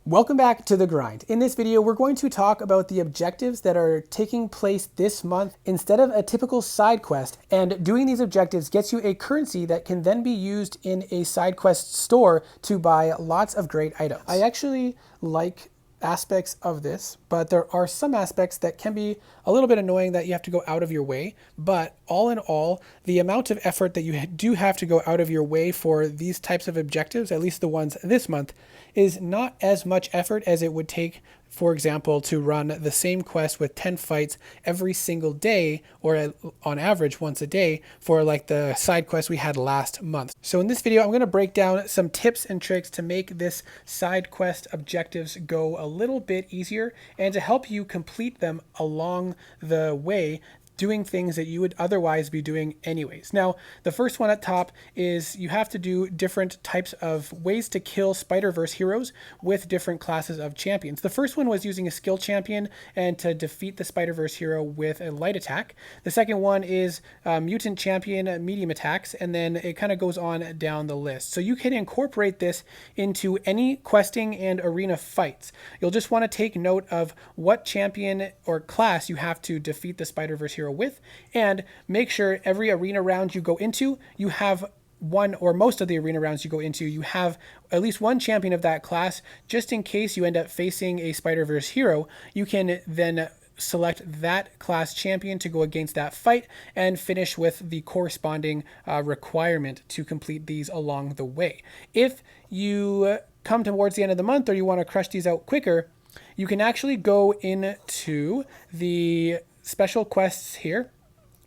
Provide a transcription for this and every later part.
Welcome back to The Grind. In this video, we're going to talk about the objectives that are taking place this month instead of a typical side quest. And doing these objectives gets you a currency that can then be used in a side quest store to buy lots of great items. I actually like aspects of this, but there are some aspects that can be a little bit annoying that you have to go out of your way. But all in all, the amount of effort that you do have to go out of your way for these types of objectives, at least the ones this month, is not as much effort as it would take, for example, to run the same quest with 10 fights every single day, or on average once a day, for like the side quest we had last month. So in this video, I'm going to break down some tips and tricks to make this side quest objectives go a little bit easier and to help you complete them along the way, doing things that you would otherwise be doing anyways. Now, the first one at top is you have to do different types of ways to kill Spider-Verse heroes with different classes of champions. The first one was using a skill champion and to defeat the Spider-Verse hero with a light attack. The second one is mutant champion medium attacks, and then it kind of goes on down the list. So you can incorporate this into any questing and arena fights. You'll just want to take note of what champion or class you have to defeat the Spider-Verse hero with, and make sure every arena round you go into, you have one, or most of the arena rounds you go into, you have at least one champion of that class, just in case you end up facing a Spider-Verse hero. You can then select that class champion to go against that fight and finish with the corresponding requirement to complete these along the way. If you come towards the end of the month or you want to crush these out quicker, you can actually go into the special quests here,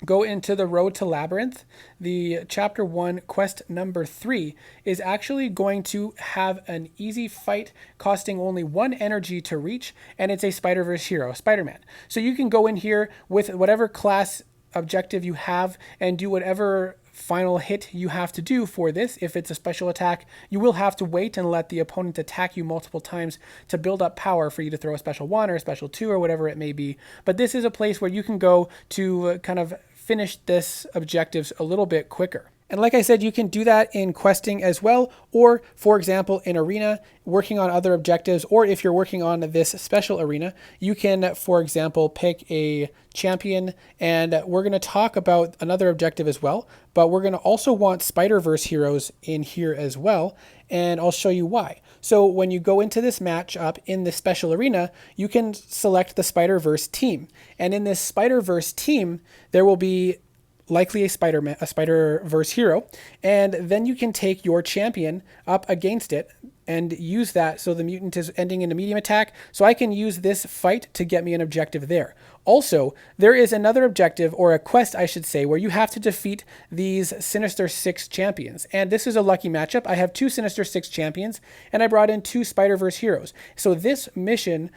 go into the road to labyrinth. The chapter 1 quest number 3 is actually going to have an easy fight costing only 1 energy to reach, and it's a Spider-Verse hero, Spider-Man. So you can go in here with whatever class objective you have and do whatever final hit you have to do for this. If it's a special attack, you will have to wait and let the opponent attack you multiple times to build up power for you to throw a special 1 or a special 2 or whatever it may be. But this is a place where you can go to kind of finish this objectives a little bit quicker. And like I said, you can do that in questing as well, or for example, in arena, working on other objectives, or if you're working on this special arena, you can, for example, pick a champion, and we're going to talk about another objective as well, but we're going to also want Spider-Verse heroes in here as well, and I'll show you why. So when you go into this matchup in this special arena, you can select the Spider-Verse team, and in this Spider-Verse team, there will be likely a Spider-Verse hero, and then you can take your champion up against it and use that. So the mutant is ending in a medium attack, so I can use this fight to get me an objective there. Also, there is another objective, or a quest I should say, where you have to defeat these Sinister 6 champions. And this is a lucky matchup. I have 2 Sinister 6 champions, and I brought in 2 Spider-Verse heroes. So this mission,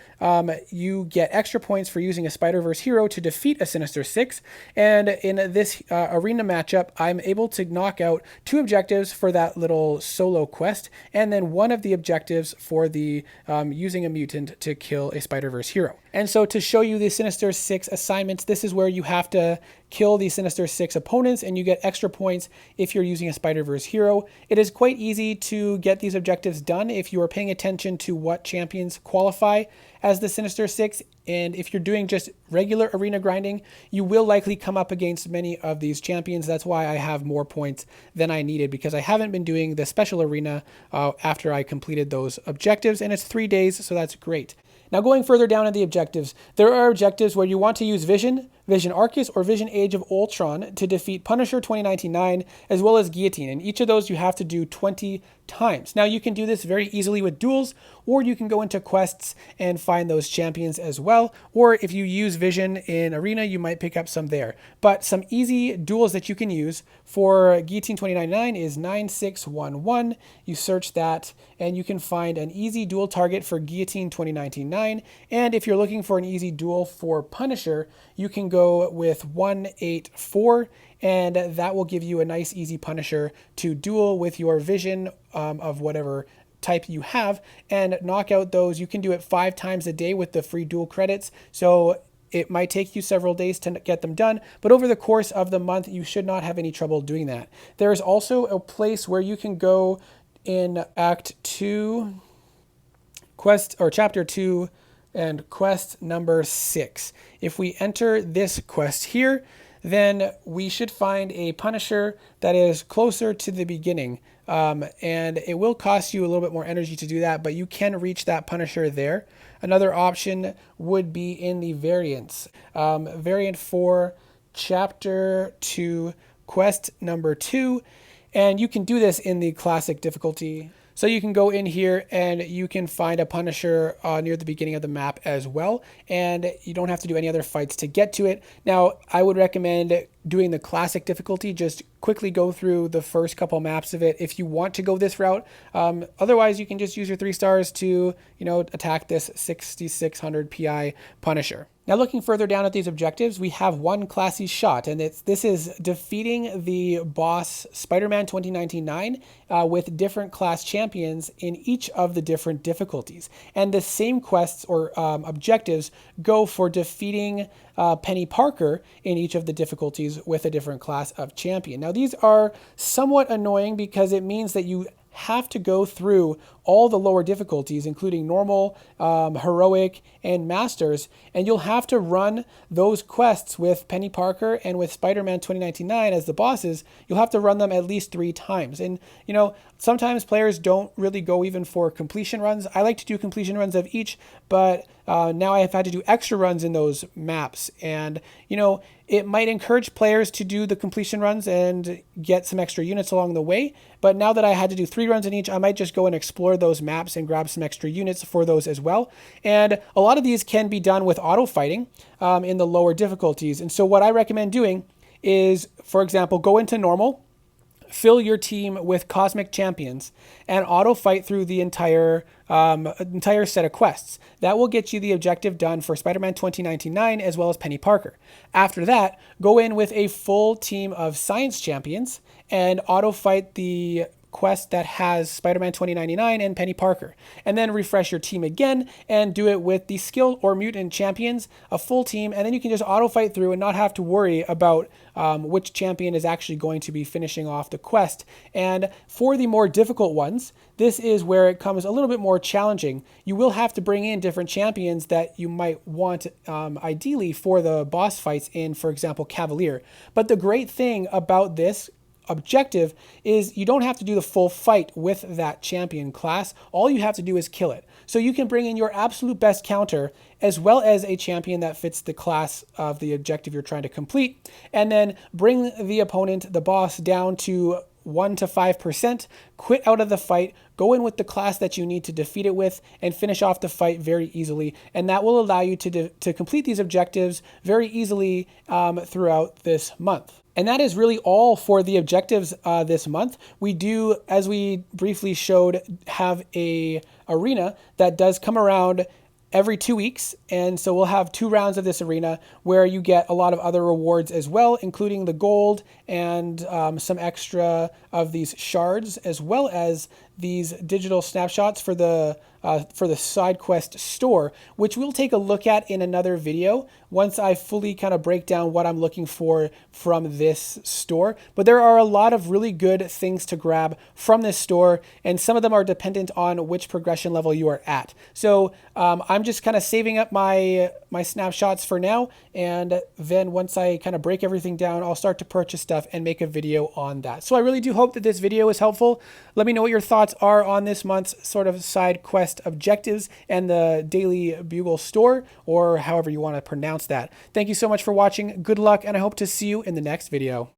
you get extra points for using a Spider-Verse hero to defeat a Sinister 6. And in this arena matchup, I'm able to knock out 2 objectives for that little solo quest, and then 1 of the objectives for the using a mutant to kill a Spider-Verse hero. And so to show you the Sinister 6 assignments, this is where you have to kill the Sinister 6 opponents, and you get extra points if you're using a Spider-Verse hero. It is quite easy to get these objectives done if you are paying attention to what champions qualify as the Sinister 6. And if you're doing just regular arena grinding, you will likely come up against many of these champions. That's why I have more points than I needed, because I haven't been doing the special arena after I completed those objectives, and it's 3 days, so that's great. Now, going further down in the objectives, there are objectives where you want to use Vision, Vision Arcus, or Vision Age of Ultron to defeat Punisher 2099, as well as Guillotine. And each of those you have to do 20 times. Now, you can do this very easily with duels, or you can go into quests and find those champions as well. Or if you use Vision in Arena, you might pick up some there. But some easy duels that you can use for Guillotine 2099 is 9611. You search that, and you can find an easy duel target for Guillotine 2099. And if you're looking for an easy duel for Punisher, you can go with 184, and that will give you a nice easy Punisher to duel with your Vision of whatever type you have and knock out those. You can do it 5 times a day with the free duel credits, so it might take you several days to get them done, but over the course of the month you should not have any trouble doing that. There is also a place where you can go in Act 2 quest or chapter 2 and quest number 6. If we enter this quest here, then we should find a Punisher that is closer to the beginning. And it will cost you a little bit more energy to do that, but you can reach that Punisher there. Another option would be in the variants. Variant 4, chapter 2, quest number 2. And you can do this in the classic difficulty. So you can go in here and you can find a Punisher near the beginning of the map as well. And you don't have to do any other fights to get to it. Now, I would recommend doing the classic difficulty. Just quickly go through the first couple maps of it if you want to go this route. Otherwise, you can just use your 3 stars to, attack this 6600 PI Punisher. Now, looking further down at these objectives, we have one classy shot, and this is defeating the boss Spider-Man 2099 with different class champions in each of the different difficulties. And the same quests or objectives go for defeating Penny Parker in each of the difficulties with a different class of champion. Now, these are somewhat annoying because it means that you have to go through all the lower difficulties, including normal, heroic, and masters, and you'll have to run those quests with Penny Parker and with Spider-Man 2099 as the bosses. You'll have to run them at least 3 times. And, sometimes players don't really go even for completion runs. I like to do completion runs of each, but now I have had to do extra runs in those maps. And, it might encourage players to do the completion runs and get some extra units along the way. But now that I had to do 3 runs in each, I might just go and explore those maps and grab some extra units for those as well. And a lot of these can be done with auto fighting in the lower difficulties. And so what I recommend doing is, for example, go into normal, fill your team with cosmic champions, and auto fight through the entire set of quests. That will get you the objective done for Spider-Man 2099 as well as Penny Parker. After that, go in with a full team of science champions and auto fight the quest that has Spider-Man 2099 and Penny Parker. And then refresh your team again and do it with the skill or mutant champions, a full team, and then you can just auto fight through and not have to worry about which champion is actually going to be finishing off the quest. And for the more difficult ones, this is where it comes a little bit more challenging. You will have to bring in different champions that you might want ideally for the boss fights in, for example, Cavalier. But the great thing about this objective is you don't have to do the full fight with that champion class. All you have to do is kill it. So you can bring in your absolute best counter as well as a champion that fits the class of the objective you're trying to complete, and then bring the opponent, the boss, down to 1 to 5%, quit out of the fight, go in with the class that you need to defeat it with, and finish off the fight very easily. And that will allow you to complete these objectives very easily throughout this month. And that is really all for the objectives this month. We do, as we briefly showed, have a arena that does come around every 2 weeks. And so we'll have 2 rounds of this arena where you get a lot of other rewards as well, including the gold and some extra of these shards, as well as these digital snapshots for the side quest store, which we'll take a look at in another video once I fully kind of break down what I'm looking for from this store. But there are a lot of really good things to grab from this store, and some of them are dependent on which progression level you are at. So I'm just kind of saving up my snapshots for now, and then once I kind of break everything down, I'll start to purchase stuff and make a video on that. So I really do hope that this video is helpful. Let me know what your thoughts are on this month's sort of side quest objectives and the Daily Bugle store, or however you want to pronounce that. Thank you so much for watching. Good luck, and I hope to see you in the next video.